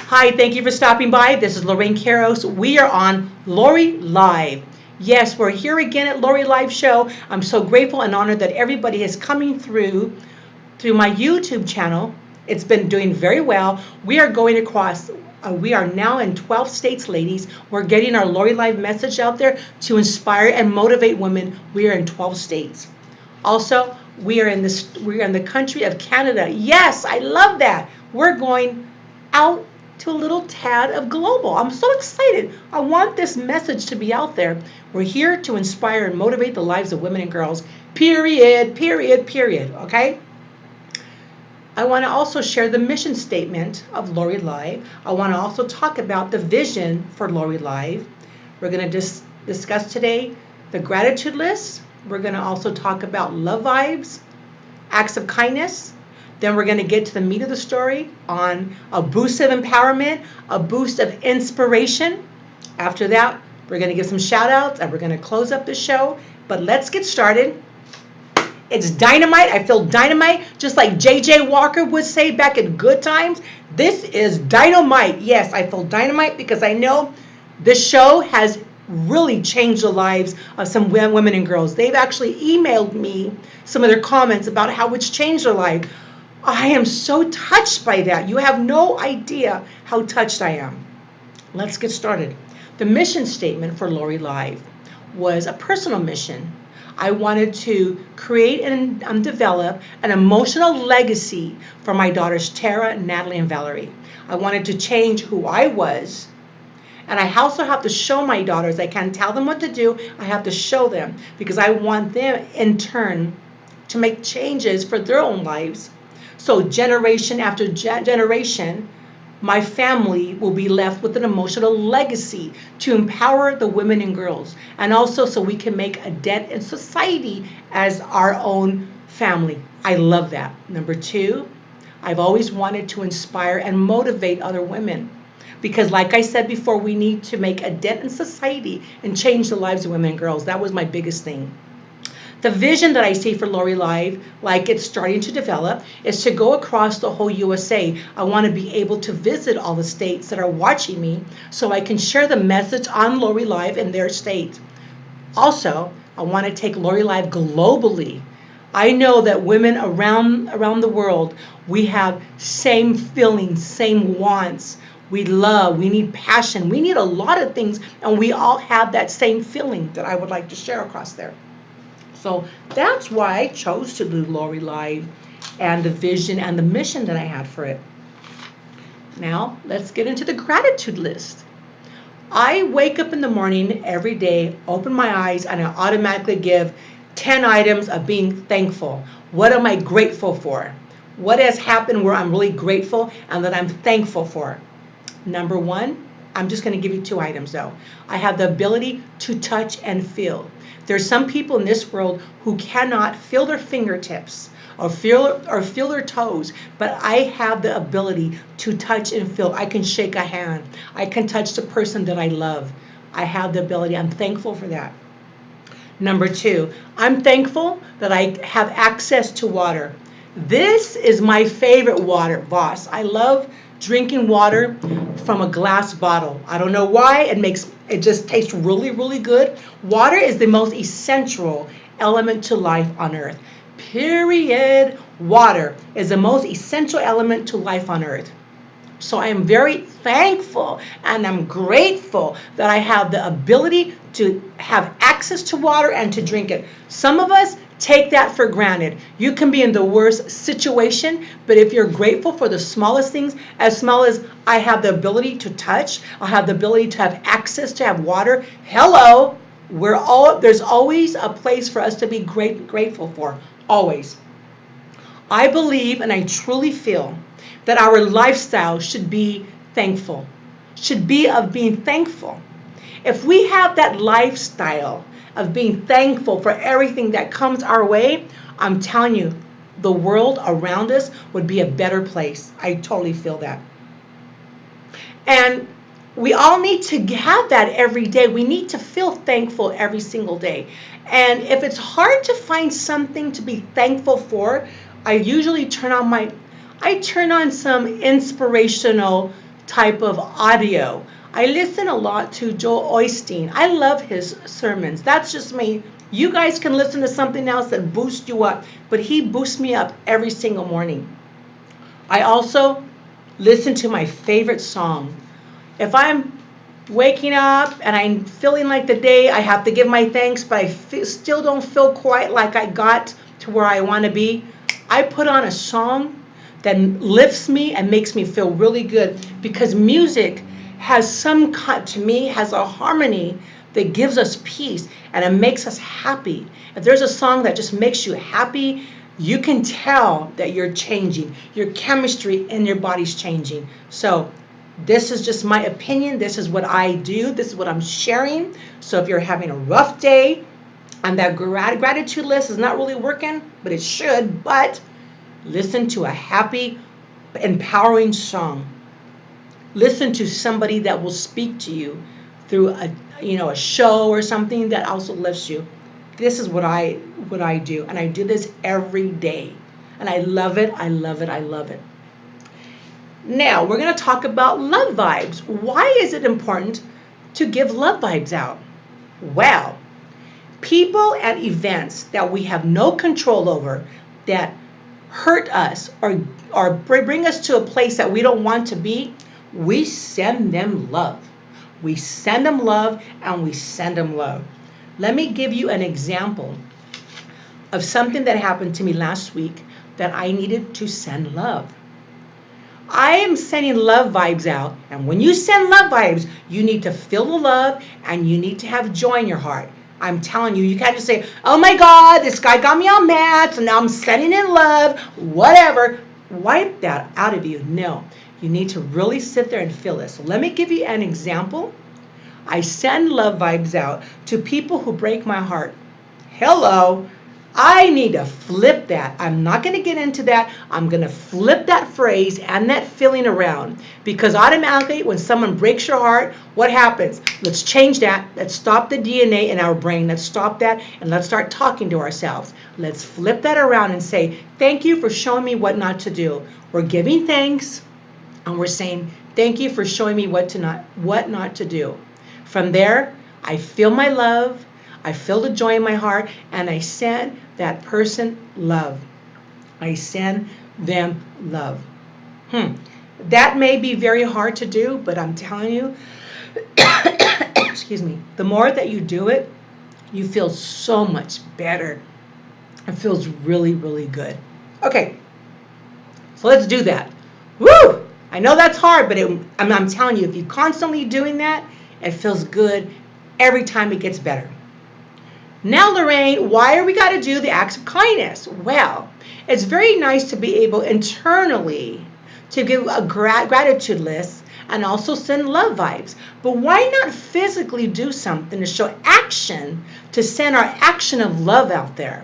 Hi, thank you for stopping by. This is Lorraine Caros. We are on Lori Live. Yes, we're here again at Lori Live Show. I'm so grateful and honored that everybody is coming through my YouTube channel. It's been doing very well. We are going across, we are now in 12 states, ladies. We're getting our Lori Live message out there to inspire and motivate women. We are in 12 states. Also, we are in the country of Canada. Yes, I love that. We're going out to a little tad of global. I'm so excited. I want this message to be out there. We're here to inspire and motivate the lives of women and girls. Period, period, period. Okay? I want to also share the mission statement of Lori Live. I want to also talk about the vision for Lori Live. We're going to discuss today the gratitude list. We're going to also talk about love vibes, acts of kindness. Then we're going to get to the meat of the story on a boost of empowerment, a boost of inspiration. After that, we're going to give some shout outs and we're going to close up the show. But let's get started. It's dynamite. I feel dynamite, just like J.J. Walker would say back in good times. This is dynamite. Yes, I feel dynamite because I know this show has really changed the lives of some women and girls. They've actually emailed me some of their comments about how it's changed their life. I am so touched by that. You have no idea how touched I am. Let's get started. The mission statement for Lori Live was a personal mission. I wanted to create and develop an emotional legacy for my daughters, Tara, Natalie, and Valerie. I wanted to change who I was. And I also have to show my daughters. I can't tell them what to do. I have to show them because I want them in turn to make changes for their own lives. So generation after generation, my family will be left with an emotional legacy to empower the women and girls. And also so we can make a dent in society as our own family. I love that. Number two, I've always wanted to inspire and motivate other women. Because like I said before, we need to make a dent in society and change the lives of women and girls. That was my biggest thing. The vision that I see for Lori Live, like it's starting to develop, is to go across the whole USA. I want to be able to visit all the states that are watching me so I can share the message on Lori Live in their state. Also, I want to take Lori Live globally. I know that women around the world, we have same feelings, same wants. We love, we need passion, we need a lot of things, and we all have that same feeling that I would like to share across there. So that's why I chose to do Lori Live and the vision and the mission that I had for it. Now, let's get into the gratitude list. I wake up in the morning every day, open my eyes, and I automatically give 10 items of being thankful. What am I grateful for? What has happened where I'm really grateful and that I'm thankful for? Number one, I'm just going to give you 2 items though. I have the ability to touch and feel. There's some people in this world who cannot feel their fingertips or feel their toes, but I have the ability to touch and feel. I can shake a hand. I can touch the person that I love. I have the ability. I'm thankful for that. Number 2, I'm thankful that I have access to water. This is my favorite water, Voss. I love drinking water from a glass bottle. I don't know why. It just tastes really, really good. Water is the most essential element to life on earth. Period. Water is the most essential element to life on earth. So I am very thankful and I'm grateful that I have the ability to have access to water and to drink it. Some of us take that for granted. You can be in the worst situation, but if you're grateful for the smallest things, as small as I have the ability to touch, I have the ability to have access to have water. Hello, there's always a place for us to be grateful for, always. I believe and I truly feel that our lifestyle should be thankful, should be of being thankful. If we have that lifestyle of being thankful for everything that comes our way, I'm telling you, the world around us would be a better place. I totally feel that. And we all need to have that every day. We need to feel thankful every single day. And if it's hard to find something to be thankful for, I usually turn on some inspirational type of audio. I listen a lot to Joel Osteen. I love his sermons. That's just me. You guys can listen to something else that boosts you up, but he boosts me up every single morning. I also listen to my favorite song. If I'm waking up and I'm feeling like the day I have to give my thanks, but I still don't feel quite like I got to where I want to be, I put on a song that lifts me and makes me feel really good, because music has to me, has a harmony that gives us peace and it makes us happy. If there's a song that just makes you happy, you can tell that you're changing. Your chemistry in your body's changing. So this is just my opinion. This is what I do. This is what I'm sharing. So if you're having a rough day and that gratitude list is not really working, but it should, but listen to a happy, empowering song. Listen to somebody that will speak to you through a show or something that also lifts you. This is what I do, and I do this every day, and I love it. I love it. I love it. Now we're going to talk about love vibes. Why is it important to give love vibes out? Well, people and events that we have no control over, that hurt us or bring us to a place that we don't want to be, we send them love. We send them love, and we send them love. Let me give you an example of something that happened to me last week that I needed to send love. I am sending love vibes out, and when you send love vibes, you need to feel the love and you need to have joy in your heart. I'm telling you, you can't just say, oh my God, this guy got me all mad, so now I'm sending in love, whatever. Wipe that out of you. No, you need to really sit there and feel this. So let me give you an example. I send love vibes out to people who break my heart. Hello. I need to flip that. I'm not going to get into that. I'm going to flip that phrase and that feeling around, because automatically when someone breaks your heart, what happens? Let's change that. Let's stop the DNA in our brain. Let's stop that and let's start talking to ourselves. Let's flip that around and say, thank you for showing me what not to do. We're giving thanks and we're saying, thank you for showing me what not to do. From there, I feel my love. I feel the joy in my heart, and I send that person love. I send them love. That may be very hard to do, but I'm telling you, excuse me, the more that you do it, you feel so much better. It feels really, really good. Okay, so let's do that. Woo! I know that's hard, but I'm telling you, if you're constantly doing that, it feels good. Every time it gets better. Now, Lorraine, why are we got to do the acts of kindness? Well, it's very nice to be able internally to give a gratitude list and also send love vibes. But why not physically do something to show action, to send our action of love out there?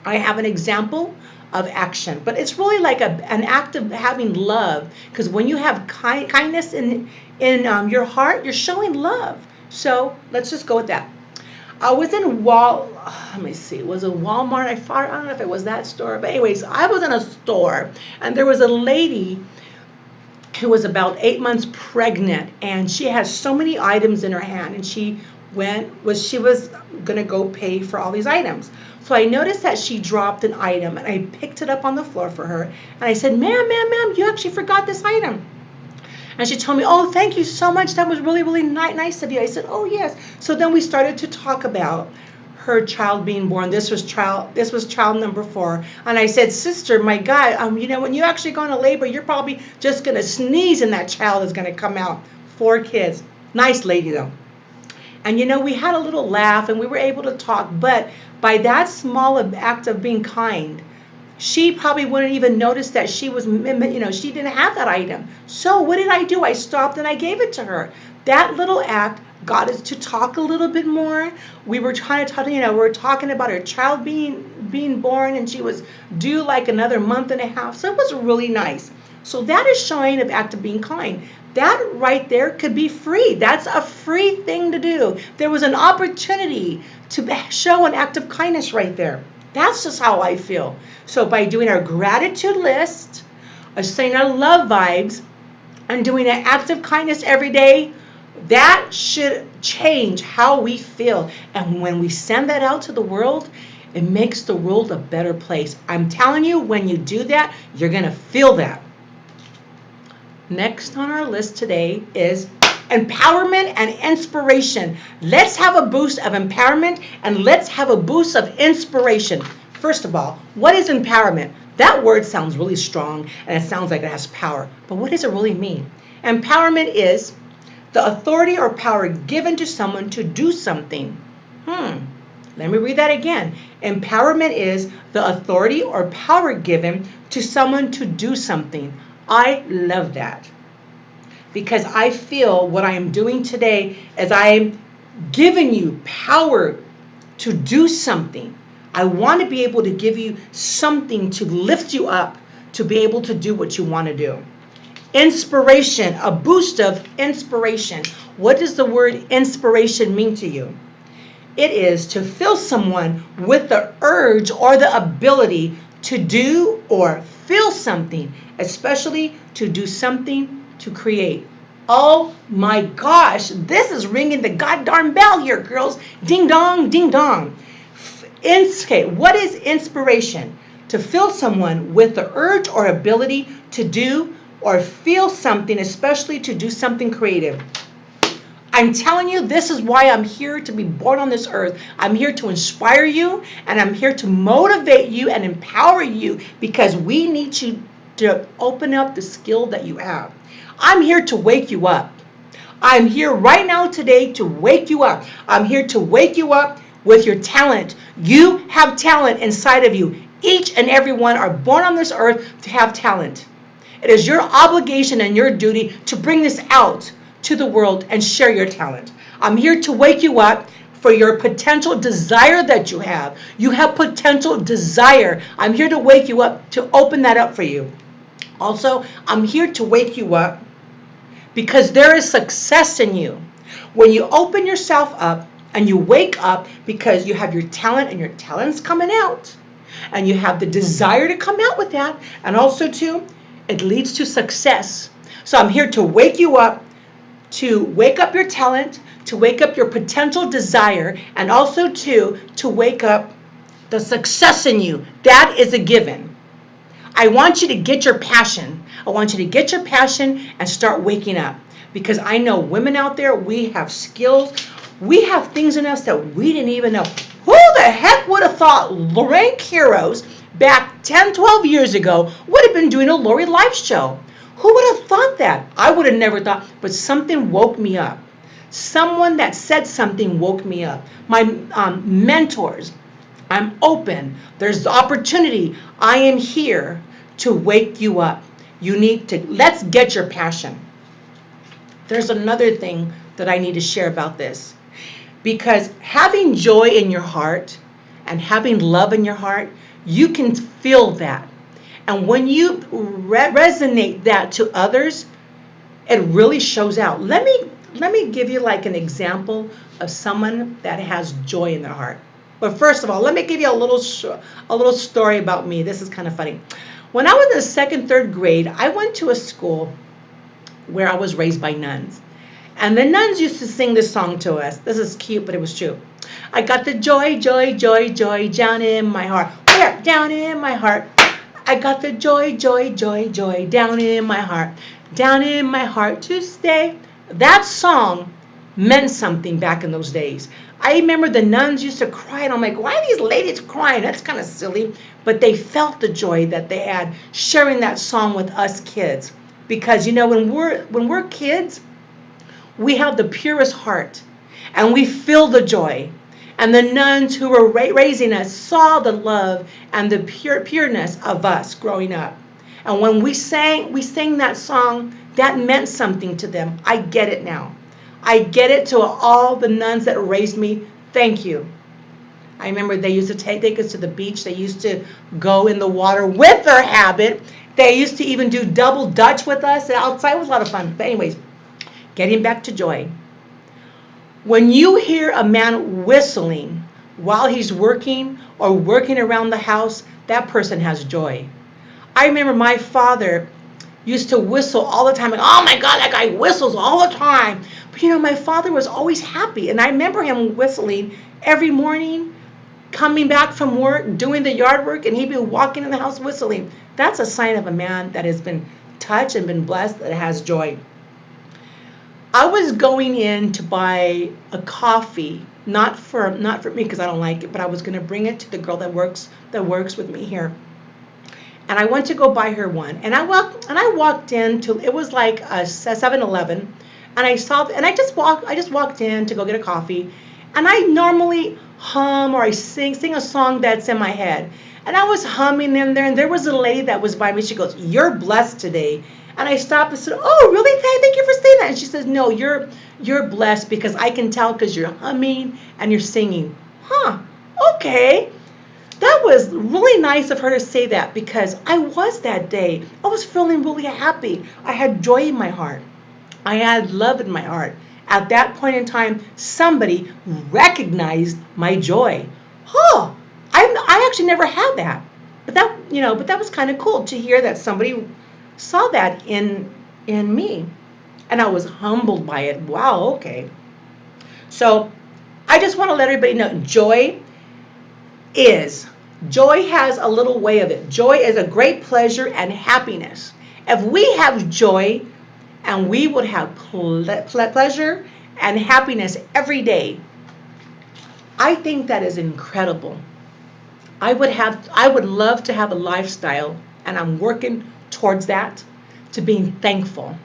I have an example of action, but it's really like an act of having love, because when you have kindness in your heart, you're showing love. So let's just go with that. I was in let me see, was it Walmart? I don't know if it was that store, but anyways, I was in a store and there was a lady who was about 8 months pregnant, and she has so many items in her hand, and she was gonna go pay for all these items. So I noticed that she dropped an item, and I picked it up on the floor for her, and I said, ma'am, you actually forgot this item. And she told me, oh, thank you so much. That was really, really nice of you. I said, oh, yes. So then we started to talk about her child being born. This was child number 4. And I said, sister, my God, when you actually go into labor, you're probably just going to sneeze and that child is going to come out. 4 kids. Nice lady, though. And, we had a little laugh and we were able to talk. But by that small act of being kind, she probably wouldn't even notice that she didn't have that item. So what did I do? I stopped and I gave it to her. That little act got us to talk a little bit more. We were trying to talk, we were talking about her child being born, and she was due like another month and a half. So it was really nice. So that is showing an act of being kind. That right there could be free. That's a free thing to do. There was an opportunity to show an act of kindness right there. That's just how I feel. So by doing our gratitude list, saying our love vibes, and doing an act of kindness every day, that should change how we feel. And when we send that out to the world, it makes the world a better place. I'm telling you, when you do that, you're going to feel that. Next on our list today is empowerment and inspiration. Let's have a boost of empowerment and let's have a boost of inspiration. First of all, what is empowerment? That word sounds really strong and it sounds like it has power. But what does it really mean? Empowerment is the authority or power given to someone to do something. Let me read that again. Empowerment is the authority or power given to someone to do something. I love that because I feel what I am doing today is I am giving you power to do something. I want to be able to give you something to lift you up to be able to do what you want to do. Inspiration, a boost of inspiration. What does the word inspiration mean to you? It is to fill someone with the urge or the ability to do or feel something, especially to do something to create. Oh my gosh, this is ringing the goddamn bell here, girls. Ding dong, ding dong. Okay, what is inspiration? To fill someone with the urge or ability to do or feel something, especially to do something creative. I'm telling you, this is why I'm here to be born on this earth. I'm here to inspire you, and I'm here to motivate you and empower you because we need you to open up the skill that you have. I'm here to wake you up. I'm here right now today to wake you up. I'm here to wake you up with your talent. You have talent inside of you. Each and every one are born on this earth to have talent. It is your obligation and your duty to bring this out to the world and share your talent. I'm here to wake you up for your potential desire that you have. You have potential desire. I'm here to wake you up to open that up for you. Also, I'm here to wake you up because there is success in you. When you open yourself up and you wake up because you have your talent and your talent's coming out and you have the desire to come out with that, and also too, it leads to success. So I'm here to wake you up, to wake up your talent, to wake up your potential desire, and also to wake up the success in you. That is a given. I want you to get your passion. I want you to get your passion and start waking up. Because I know women out there, we have skills. We have things in us that we didn't even know. Who the heck would have thought Lorraine Quiros back 10, 12 years ago would have been doing a Lori Live show? Who would have thought that? I would have never thought, but something woke me up. Someone that said something woke me up. My mentors, I'm open. There's opportunity. I am here to wake you up. You need to, let's get your passion. There's another thing that I need to share about this. Because having joy in your heart and having love in your heart, you can feel that. And when you resonate that to others, it really shows out. Let me give you like an example of someone that has joy in their heart. But first of all, let me give you a little story about me. This is kind of funny. When I was in the second, third grade, I went to a school where I was raised by nuns. And the nuns used to sing this song to us. This is cute, but it was true. I got the joy, joy, joy, joy down in my heart. Where? Down in my heart. I got the joy, joy, joy, joy down in my heart. Down in my heart to stay. That song meant something back in those days. I remember the nuns used to cry, and I'm like, why are these ladies crying? That's kind of silly. But they felt the joy that they had sharing that song with us kids. Because, you know, when we're kids, we have the purest heart, and we feel the joy. And the nuns who were raising us saw the love and the pureness of us growing up. And when we sang that song, that meant something to them. I get it now. I get it to all the nuns that raised me. Thank you. I remember they used to take us to the beach. They used to go in the water with their habit. They used to even do double dutch with us outside. It was a lot of fun. But anyways, getting back to joy. When you hear a man whistling while he's working or working around the house, that person has joy. I remember my father, used to whistle all the time. Like, oh my God, that guy whistles all the time. But my father was always happy. And I remember him whistling every morning, coming back from work, doing the yard work, and he'd be walking in the house whistling. That's a sign of a man that has been touched and been blessed, that has joy. I was going in to buy a coffee, not for me because I don't like it, but I was going to bring it to the girl that works with me here. And I went to go buy her one. And I walked into, it was like a 7-Eleven, and I just walked in to go get a coffee. And I normally hum or I sing a song that's in my head. And I was humming in there, and there was a lady that was by me. She goes, "You're blessed today." And I stopped and said, "Oh, really? Thank you for saying that." And she says, "No, you're blessed because I can tell because you're humming and you're singing." Huh, okay. That was really nice of her to say that, because I was that day. I was feeling really happy. I had joy in my heart. I had love in my heart. At that point in time, somebody recognized my joy. Oh, I actually never had that. But that was kind of cool to hear that somebody saw that in me. And I was humbled by it. Wow, okay. So I just want to let everybody know, joy has a little way of it. Joy is a great pleasure and happiness. If we have joy, and we would have pleasure and happiness every day, I think that is incredible. I would love to have a lifestyle, and I'm working towards that, to being thankful,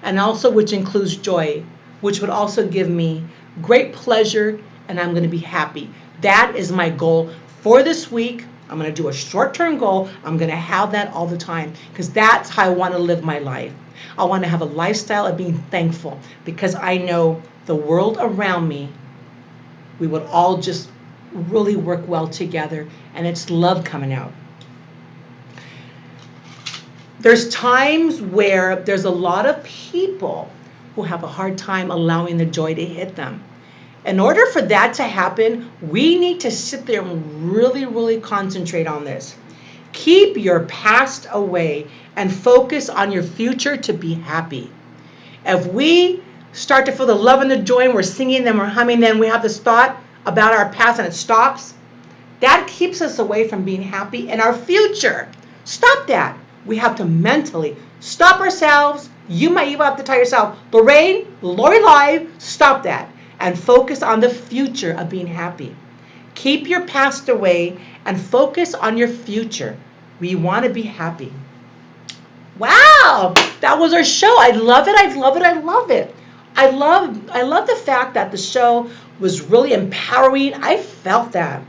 and also which includes joy, which would also give me great pleasure, and I'm going to be happy. That is my goal for this week. I'm going to do a short-term goal. I'm going to have that all the time, because that's how I want to live my life. I want to have a lifestyle of being thankful, because I know the world around me, we would all just really work well together, and it's love coming out. There's times where there's a lot of people who have a hard time allowing the joy to hit them. In order for that to happen, we need to sit there and really, really concentrate on this. Keep your past away and focus on your future to be happy. If we start to feel the love and the joy, and we're singing, then we're humming, then we have this thought about our past and it stops, that keeps us away from being happy in our future. Stop that. We have to mentally stop ourselves. You might even have to tell yourself, Lori Live, stop that, and focus on the future of being happy. Keep your past away and focus on your future. We want to be happy. Wow, that was our show. I love it. I love it. I love it. I love the fact that the show was really empowering. I felt that.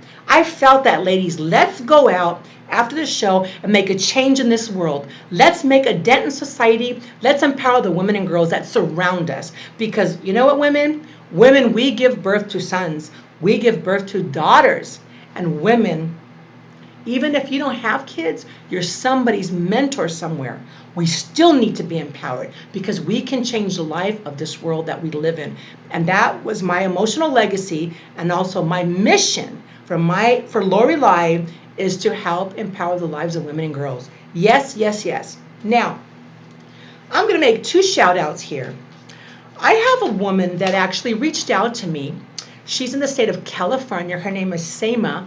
Ladies. Let's go out after the show and make a change in this world. Let's make a dent in society. Let's empower the women and girls that surround us. Because you know what, women? Women, we give birth to sons. We give birth to daughters. And women, even if you don't have kids, you're somebody's mentor somewhere. We still need to be empowered, because we can change the life of this world that we live in. And that was my emotional legacy, and also my mission for Lori Live, is to help empower the lives of women and girls. Yes, yes, yes. Now, I'm going to make 2 shout outs here. I have a woman that actually reached out to me. She's in the state of California. Her name is Seema.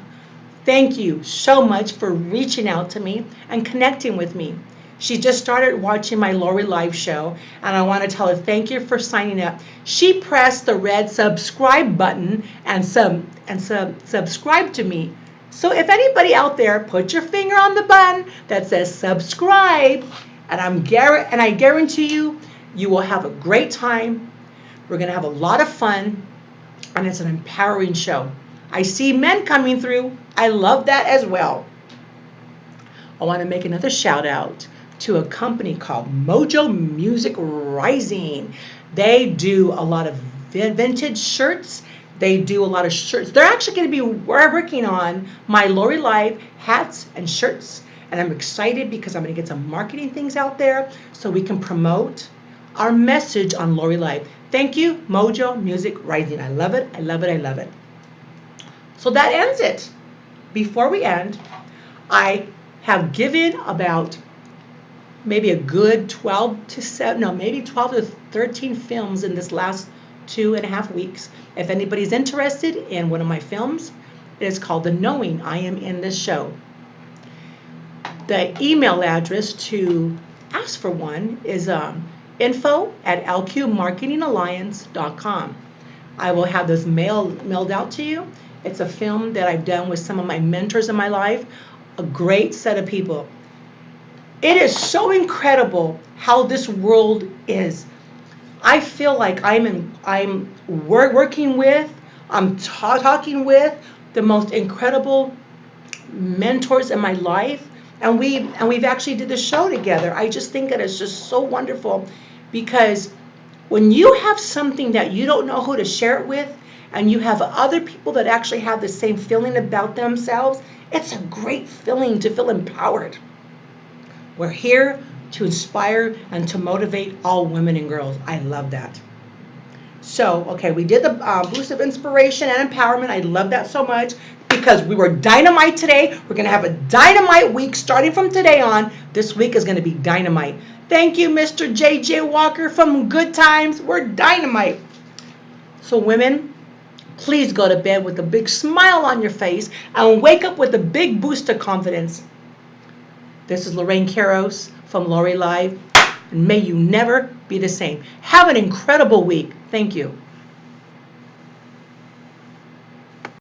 Thank you so much for reaching out to me and connecting with me. She just started watching my Lori Live show, and I want to tell her thank you for signing up. She pressed the red subscribe button and subscribe to me. So if anybody out there, put your finger on the button that says subscribe, and I guarantee you, you will have a great time. We're going to have a lot of fun, and it's an empowering show. I see men coming through. I love that as well. I want to make another shout out to a company called Mojo Music Rising. They do a lot of vintage shirts. They do a lot of shirts. They're actually going to be working on my Lori Live hats and shirts. And I'm excited because I'm going to get some marketing things out there so we can promote our message on Lori Live. Thank you, Mojo Music Rising. I love it. I love it. I love it. So that ends it. Before we end, I have given about maybe a good 12 to 7, no, maybe 12 to 13 films in this last 2.5 weeks. If anybody's interested in one of my films, it is called The Knowing I Am in This Show. The email address to ask for one is info@lqmarketingalliance.com. I will have this mailed out to you. It's a film that I've done with some of my mentors in my life, a great set of people. It is so incredible how this world is. I feel like I'm working with, I'm talking with the most incredible mentors in my life, and we've actually did the show together. I just think that it's just so wonderful, because when you have something that you don't know who to share it with, and you have other people that actually have the same feeling about themselves, it's a great feeling to feel empowered. We're here to inspire and to motivate all women and girls. I love that. So, okay, we did the boost of inspiration and empowerment. I love that so much, because we were dynamite today. We're going to have a dynamite week starting from today on. This week is going to be dynamite. Thank you, Mr. J.J. Walker from Good Times. We're dynamite. So, women, please go to bed with a big smile on your face and wake up with a big boost of confidence. This is Lorraine Caros from Lori Live, and may you never be the same. Have an incredible week. Thank you.